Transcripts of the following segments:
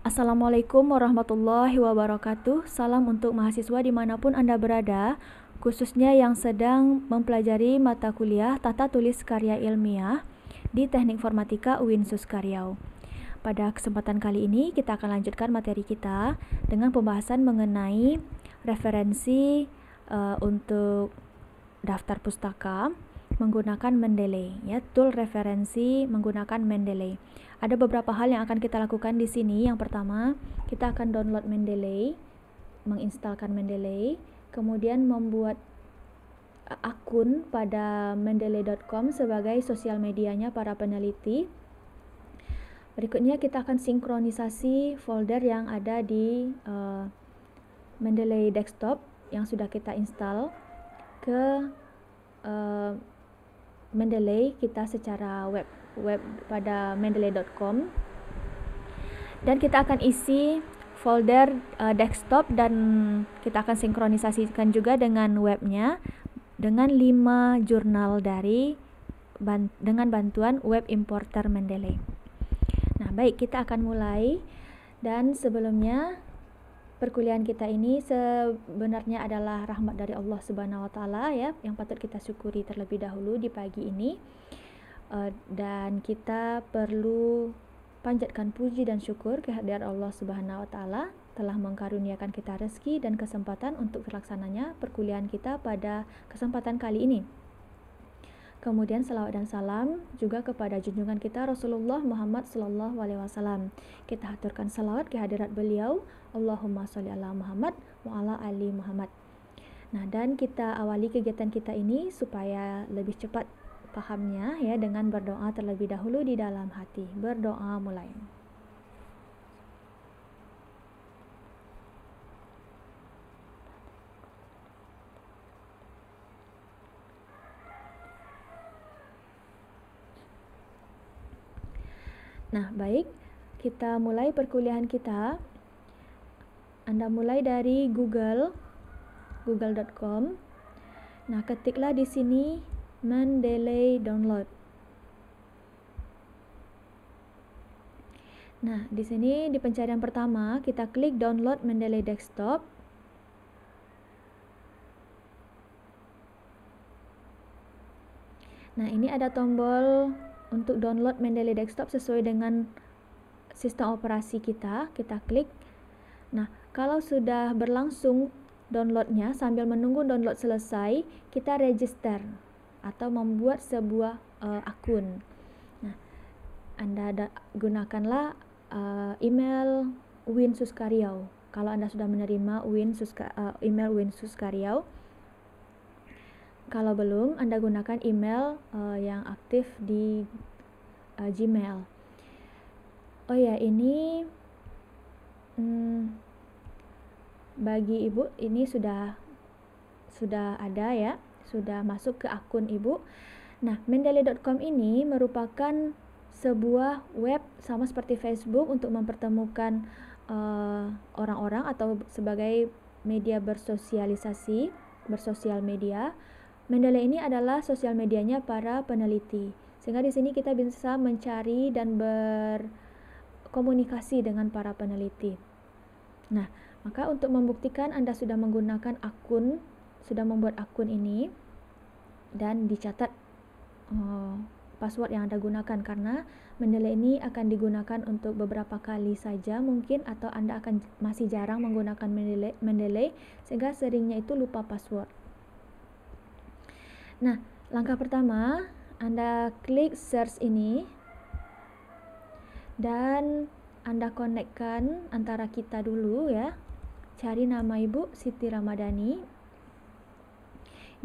Assalamualaikum warahmatullahi wabarakatuh. Salam untuk mahasiswa dimanapun Anda berada, khususnya yang sedang mempelajari mata kuliah Tata Tulis Karya Ilmiah di Teknik Informatika UIN Suskaryau. Pada kesempatan kali ini kita akan lanjutkan materi kita dengan pembahasan mengenai referensi untuk daftar pustaka menggunakan Mendeley, ya, tool referensi menggunakan Mendeley. Ada beberapa hal yang akan kita lakukan di sini. Yang pertama, kita akan download Mendeley, menginstalkan Mendeley, kemudian membuat akun pada mendeley.com sebagai sosial medianya para peneliti. Berikutnya kita akan sinkronisasi folder yang ada di Mendeley desktop yang sudah kita install ke Mendeley kita secara web pada mendeley.com, dan kita akan isi folder desktop dan kita akan sinkronisasikan juga dengan webnya dengan 5 jurnal dengan bantuan web importer Mendeley. Nah, baik, kita akan mulai. Dan sebelumnya, perkuliahan kita ini sebenarnya adalah rahmat dari Allah Subhanahu wa taala, ya, yang patut kita syukuri terlebih dahulu di pagi ini. Dan kita perlu panjatkan puji dan syukur kehadirat Allah Subhanahu wa taala telah mengkaruniakan kita rezeki dan kesempatan untuk terlaksananya perkuliahan kita pada kesempatan kali ini. Kemudian salawat dan salam juga kepada junjungan kita Rasulullah Muhammad sallallahu alaihi wasallam. Kita haturkan salawat ke hadirat beliau. Allahumma sholli ala Muhammad wa ala ali Muhammad. Nah, dan kita awali kegiatan kita ini supaya lebih cepat pahamnya, ya, dengan berdoa terlebih dahulu di dalam hati. Berdoa mulai. Nah, baik, kita mulai perkuliahan kita. Anda mulai dari google.com. Nah, ketiklah di sini Mendeley download. Nah, di sini di pencarian pertama kita klik download Mendeley desktop. Nah, ini ada tombol untuk download Mendeley desktop sesuai dengan sistem operasi kita. Kita klik. Nah, kalau sudah berlangsung downloadnya, sambil menunggu download selesai, kita register atau membuat sebuah akun. Nah, Anda gunakanlah email UIN Suskaryau. Kalau Anda sudah menerima email UIN Suskaryau. Kalau belum, Anda gunakan email yang aktif di Gmail. Oh ya, ini bagi Ibu ini sudah ada, ya, sudah masuk ke akun Ibu. Nah, mendeley.com ini merupakan sebuah web sama seperti Facebook untuk mempertemukan orang-orang atau sebagai media bersosialisasi, bersosial media. Mendeley ini adalah sosial medianya para peneliti. Sehingga di sini kita bisa mencari dan berkomunikasi dengan para peneliti. Nah, maka untuk membuktikan Anda sudah menggunakan akun, sudah membuat akun ini, dan dicatat password yang Anda gunakan, karena Mendeley ini akan digunakan untuk beberapa kali saja mungkin, atau Anda akan masih jarang menggunakan Mendeley sehingga seringnya itu lupa password. Nah, langkah pertama, Anda klik search ini dan Anda konekkan antara kita dulu, ya. Cari nama Ibu Siti Ramadhani.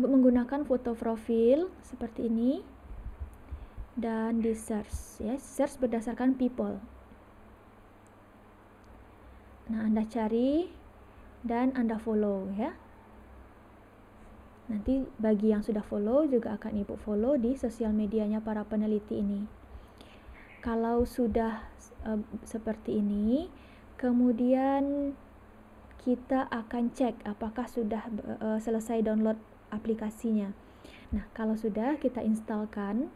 Ibu menggunakan foto profil seperti ini dan di search, ya, search berdasarkan people. Nah, Anda cari dan Anda follow, ya. Nanti bagi yang sudah follow juga akan Ibu follow di sosial medianya para peneliti ini. Kalau sudah seperti ini, kemudian kita akan cek apakah sudah selesai download aplikasinya. Nah, kalau sudah, kita instalkan.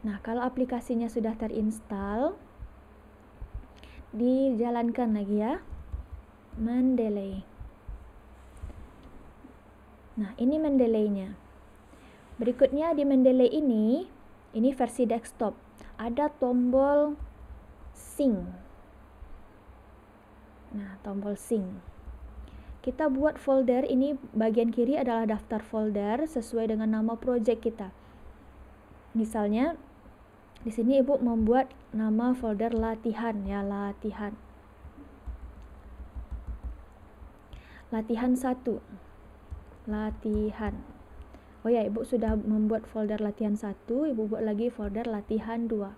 Nah, kalau aplikasinya sudah terinstall, dijalankan lagi ya, Mendeley. Nah, ini Mendeley-nya. Berikutnya di Mendeley ini versi desktop, ada tombol sync. Nah, tombol sync. Kita buat folder, ini bagian kiri adalah daftar folder sesuai dengan nama project kita. Misalnya di sini Ibu membuat nama folder latihan ya, latihan. Latihan 1. Latihan. Oh ya, Ibu sudah membuat folder latihan 1, Ibu buat lagi folder latihan 2.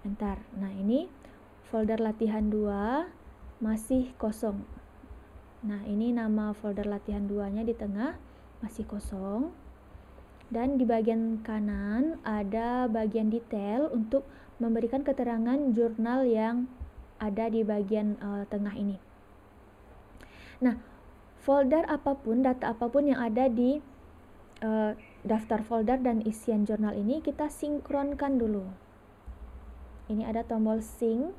Bentar. Nah, ini folder latihan 2 masih kosong. Nah, ini nama folder latihan 2-nya di tengah masih kosong. Dan di bagian kanan ada bagian detail untuk memberikan keterangan jurnal yang ada di bagian tengah ini. Nah, folder apapun, data apapun yang ada di daftar folder dan isian jurnal ini kita sinkronkan dulu. Ini ada tombol sync.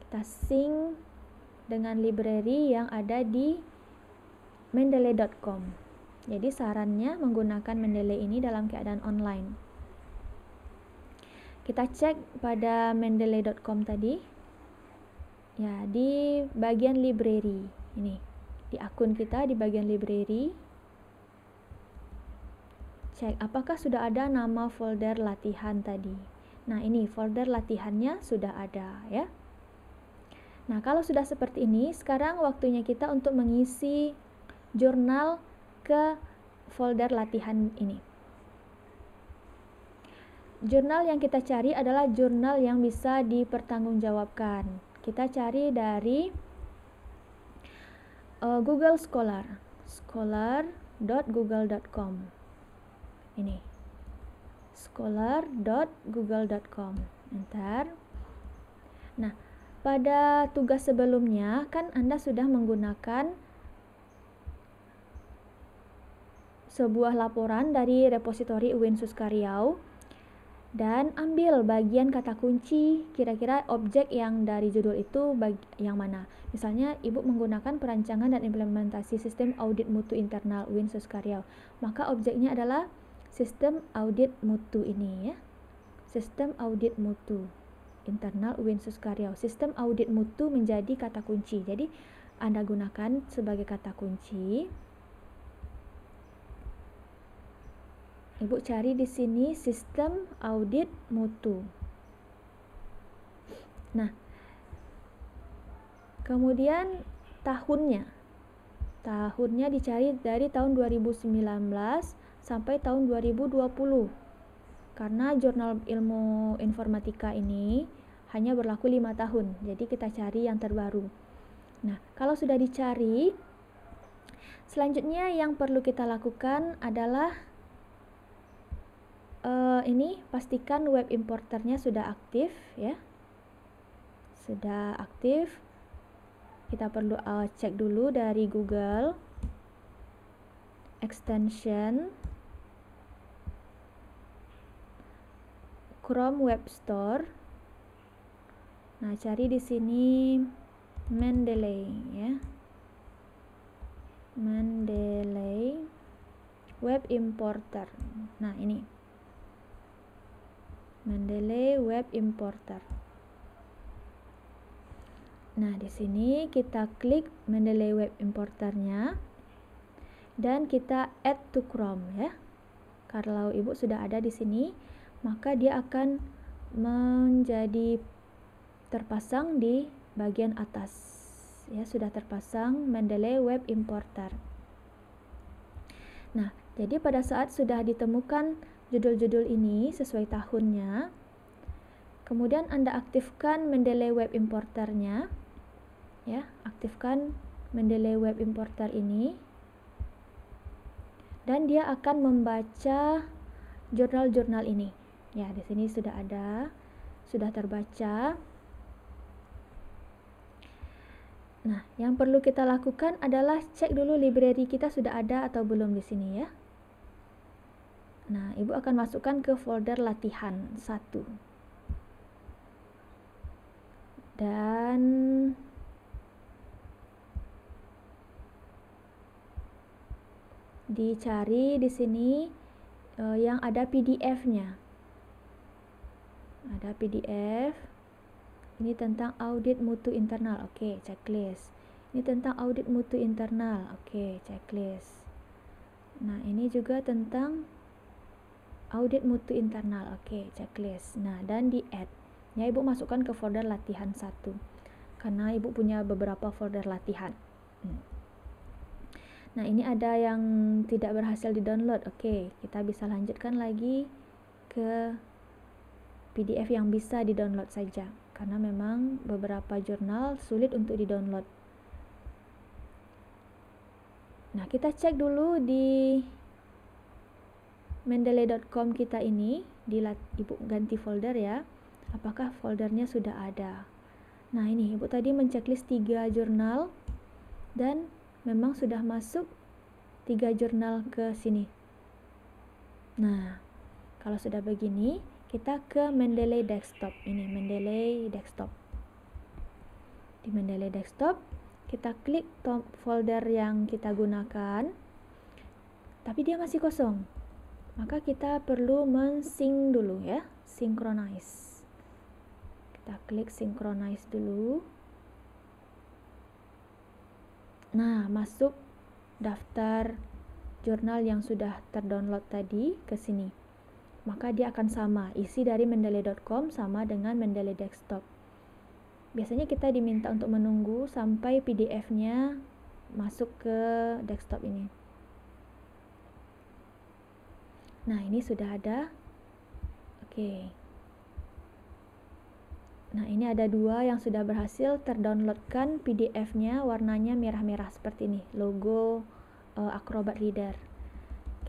Kita sync dengan library yang ada di mendeley.com. Jadi sarannya menggunakan Mendeley ini dalam keadaan online. Kita cek pada mendeley.com tadi. Ya, di bagian library ini. Di akun kita di bagian library. Cek apakah sudah ada nama folder latihan tadi. Nah, ini folder latihannya sudah ada ya. Nah, kalau sudah seperti ini, sekarang waktunya kita untuk mengisi jurnal ke folder latihan ini. Jurnal yang kita cari adalah jurnal yang bisa dipertanggungjawabkan. Kita cari dari Google Scholar, scholar.google.com. Ini, scholar.google.com. Entar. Nah, pada tugas sebelumnya kan Anda sudah menggunakan sebuah laporan dari repositori UIN Suskaryau dan ambil bagian kata kunci kira-kira objek yang dari judul itu yang mana. Misalnya Ibu menggunakan perancangan dan implementasi sistem audit mutu internal UIN Suskaryau, maka objeknya adalah sistem audit mutu ini ya. Sistem audit mutu internal UIN Suskaryau. Sistem audit mutu menjadi kata kunci. Jadi Anda gunakan sebagai kata kunci. Ibu cari di sini sistem audit mutu. Nah, kemudian tahunnya dicari dari tahun 2019 sampai tahun 2020. Karena jurnal ilmu informatika ini hanya berlaku 5 tahun. Jadi kita cari yang terbaru. Nah, kalau sudah dicari, selanjutnya yang perlu kita lakukan adalah ini pastikan web importernya sudah aktif ya. Sudah aktif. Kita perlu cek dulu dari Google extension Chrome Web Store. Nah, cari di sini Mendeley ya. Mendeley Web Importer. Nah, ini Mendeley Web Importer. Nah, di sini kita klik Mendeley Web Importernya dan kita add to Chrome ya. Kalau Ibu sudah ada di sini, maka dia akan menjadi terpasang di bagian atas. Ya, sudah terpasang Mendeley Web Importer. Nah, jadi pada saat sudah ditemukan judul-judul ini sesuai tahunnya, kemudian Anda aktifkan Mendeley Web Importernya ya, aktifkan Mendeley Web Importer ini dan dia akan membaca jurnal-jurnal ini ya. Di sini sudah ada, sudah terbaca. Nah, yang perlu kita lakukan adalah cek dulu library kita sudah ada atau belum di sini ya. Nah, Ibu akan masukkan ke folder latihan 1. Dan dicari di sini yang ada PDF-nya. Ada PDF. Ini tentang audit mutu internal. Oke, checklist. Ini tentang audit mutu internal. Oke, checklist. Nah, ini juga tentang audit mutu internal. Oke, checklist. Nah, dan di add. Ya, Ibu masukkan ke folder latihan 1. Karena Ibu punya beberapa folder latihan. Nah, ini ada yang tidak berhasil di-download. Oke, kita bisa lanjutkan lagi ke PDF yang bisa di-download saja. Karena memang beberapa jurnal sulit untuk di-download. Nah, kita cek dulu di mendeley.com kita ini. Ibu ganti folder ya. Apakah foldernya sudah ada? Nah, ini Ibu tadi menceklis 3 jurnal. Dan memang sudah masuk 3 jurnal ke sini. Nah, kalau sudah begini, kita ke Mendeley Desktop. Ini Mendeley Desktop. Di Mendeley Desktop, kita klik folder yang kita gunakan. Tapi dia masih kosong. Maka kita perlu men-sync dulu ya, synchronize. Kita klik synchronize dulu. Nah, masuk daftar jurnal yang sudah terdownload tadi ke sini. Maka dia akan sama, isi dari mendeley.com sama dengan Mendeley Desktop. Biasanya kita diminta untuk menunggu sampai PDF-nya masuk ke desktop ini. Nah, ini sudah ada. Oke. Nah, ini ada 2 yang sudah berhasil terdownloadkan PDF-nya, warnanya merah-merah seperti ini, logo Acrobat Reader.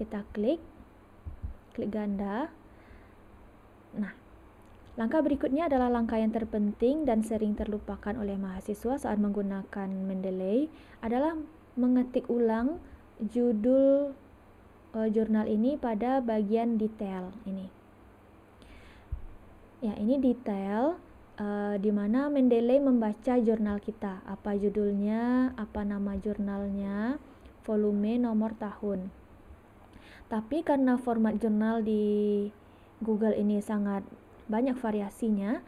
Kita klik ganda. Nah, langkah berikutnya adalah langkah yang terpenting dan sering terlupakan oleh mahasiswa saat menggunakan Mendeley, adalah mengetik ulang judul jurnal ini pada bagian detail ini. Ya, ini detail. Di mana Mendeley membaca jurnal kita, apa judulnya, apa nama jurnalnya, volume, nomor tahun. Tapi karena format jurnal di Google ini sangat banyak variasinya,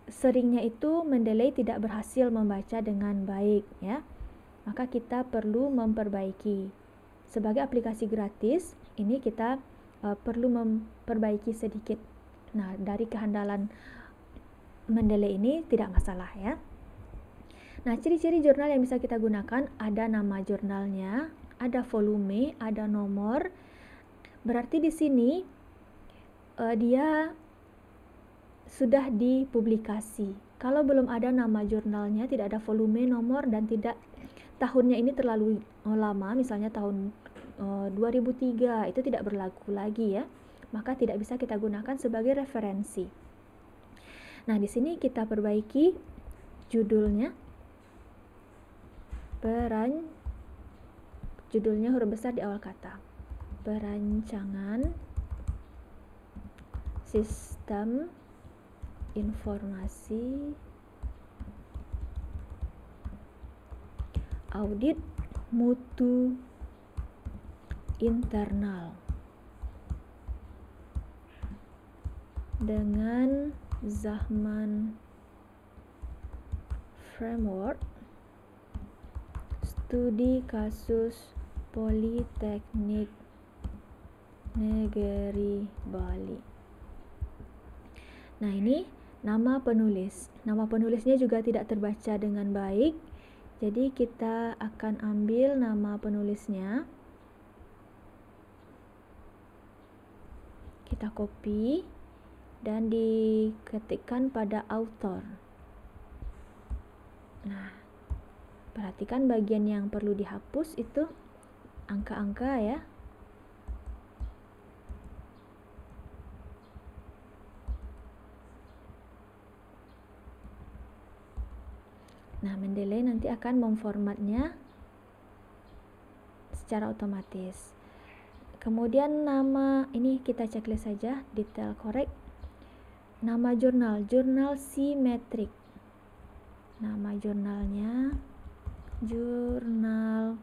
seringnya itu Mendeley tidak berhasil membaca dengan baik ya. Maka kita perlu memperbaiki. Sebagai aplikasi gratis, ini kita perlu memperbaiki sedikit. Nah, dari kehandalan Mendeley ini tidak masalah ya. Nah, ciri-ciri jurnal yang bisa kita gunakan, ada nama jurnalnya, ada volume, ada nomor. Berarti di sini dia sudah dipublikasi. Kalau belum ada nama jurnalnya, tidak ada volume, nomor, dan tidak tahunnya ini terlalu lama, misalnya tahun 2003, itu tidak berlaku lagi ya. Maka tidak bisa kita gunakan sebagai referensi. Nah, di sini kita perbaiki judulnya. Judulnya huruf besar di awal kata. Perancangan Sistem Informasi Audit Mutu Internal dengan Zahman Framework, studi kasus Politeknik Negeri Bali. Nah, ini nama penulis. Nama penulisnya juga tidak terbaca dengan baik. Jadi kita akan ambil nama penulisnya. Kita copy dan diketikkan pada author. Nah, perhatikan bagian yang perlu dihapus itu angka-angka ya. Nah, Mendeley nanti akan memformatnya secara otomatis. Kemudian nama, ini kita checklist saja, detail correct. Nama jurnal, jurnal Simetrik. Nama jurnalnya jurnal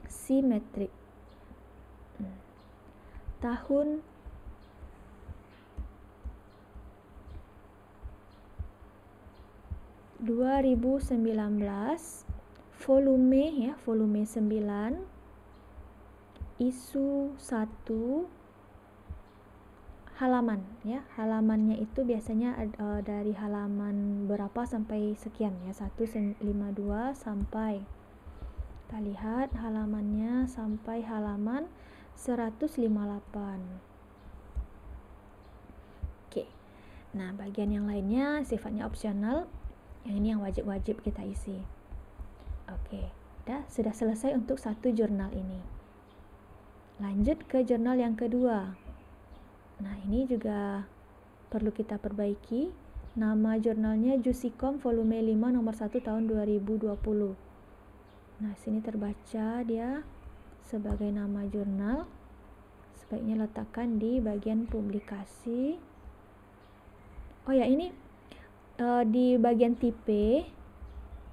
Simetrik. Tahun (2019), volume ya, volume 9, isu 1, halaman ya. Halamannya itu biasanya dari halaman berapa sampai sekian ya, 152 sampai, kita lihat halamannya sampai halaman 158. Oke. Nah, bagian yang lainnya sifatnya opsional. Yang ini yang wajib-wajib kita isi. Oke, sudah selesai untuk satu jurnal ini. Lanjut ke jurnal yang kedua. Nah, ini juga perlu kita perbaiki. Nama jurnalnya Jusicom volume 5 nomor 1 tahun 2020. Nah, sini terbaca dia sebagai nama jurnal. Sebaiknya letakkan di bagian publikasi. Oh ya, ini di bagian tipe,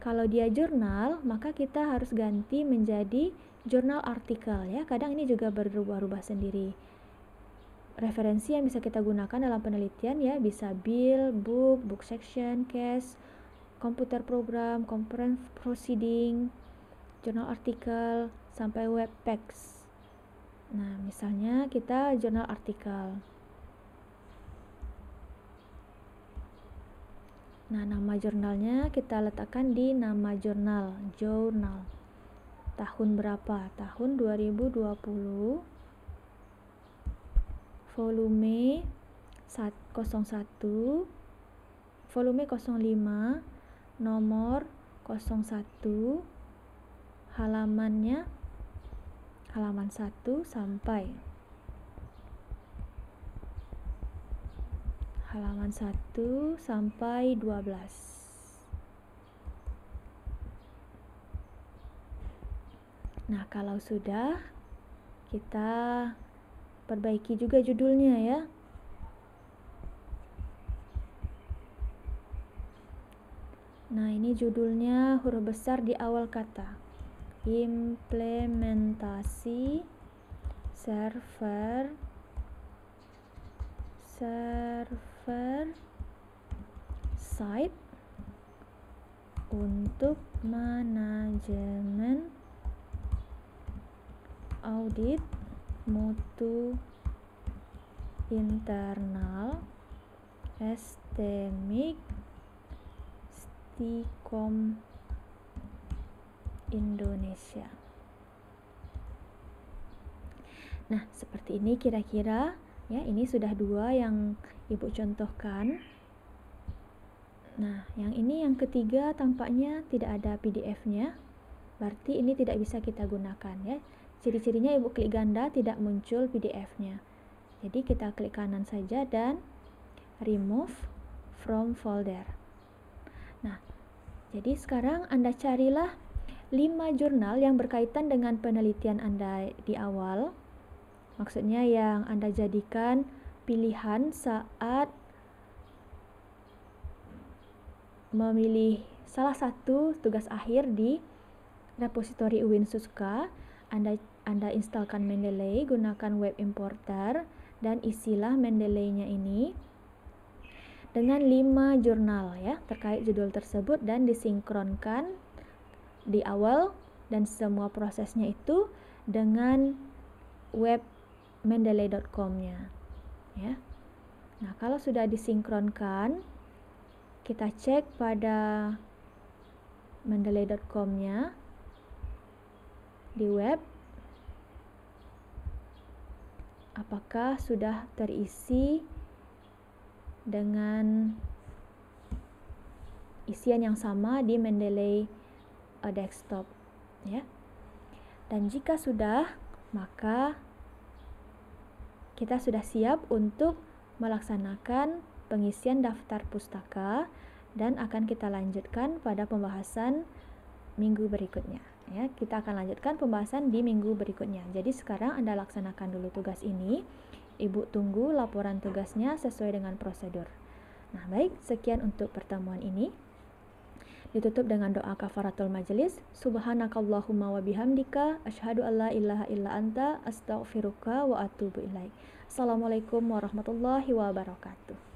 kalau dia jurnal, maka kita harus ganti menjadi jurnal artikel ya. Kadang ini juga berubah-ubah sendiri. Referensi yang bisa kita gunakan dalam penelitian ya, bisa bill, book section, case, komputer program, conference proceeding, jurnal artikel, sampai web packs. Nah, misalnya kita jurnal artikel. Nah, nama jurnalnya kita letakkan di nama jurnal, jurnal. Tahun berapa? Tahun 2020. Volume 01, volume 05, nomor 01, halamannya halaman 1 sampai halaman 1 sampai 12. Nah, kalau sudah, kita perbaiki juga judulnya ya. Nah, ini judulnya huruf besar di awal kata. Implementasi server site untuk manajemen audit mutu internal STMIC Stikom Indonesia. Nah, seperti ini kira-kira ya. Ini sudah 2 yang Ibu contohkan. Nah, yang ini yang ketiga tampaknya tidak ada PDF-nya. Berarti ini tidak bisa kita gunakan ya. Ciri-cirinya Ibu klik ganda tidak muncul PDF-nya. Jadi kita klik kanan saja dan remove from folder. Nah, jadi sekarang Anda carilah 5 jurnal yang berkaitan dengan penelitian Anda di awal. Maksudnya yang Anda jadikan pilihan saat memilih salah satu tugas akhir di repositori UIN Suska. Anda instalkan Mendeley, gunakan web importer, dan isilah Mendeley-nya ini dengan 5 jurnal ya terkait judul tersebut dan disinkronkan di awal, dan semua prosesnya itu dengan web mendeley.com-nya ya. Nah, kalau sudah disinkronkan, kita cek pada mendeley.com-nya di web apakah sudah terisi dengan isian yang sama di Mendeley desktop ya. Dan jika sudah, maka kita sudah siap untuk melaksanakan pengisian daftar pustaka dan akan kita lanjutkan pada pembahasan minggu berikutnya. Ya, kita akan lanjutkan pembahasan di minggu berikutnya. Jadi sekarang Anda laksanakan dulu tugas ini. Ibu tunggu laporan tugasnya sesuai dengan prosedur. Nah, baik, sekian untuk pertemuan ini. Ditutup dengan doa kafaratul majelis. Subhanakallahumma wa bihamdika asyhadu an la ilaha illa anta astaghfiruka wa atubu ilaik. Assalamualaikum warahmatullahi wabarakatuh.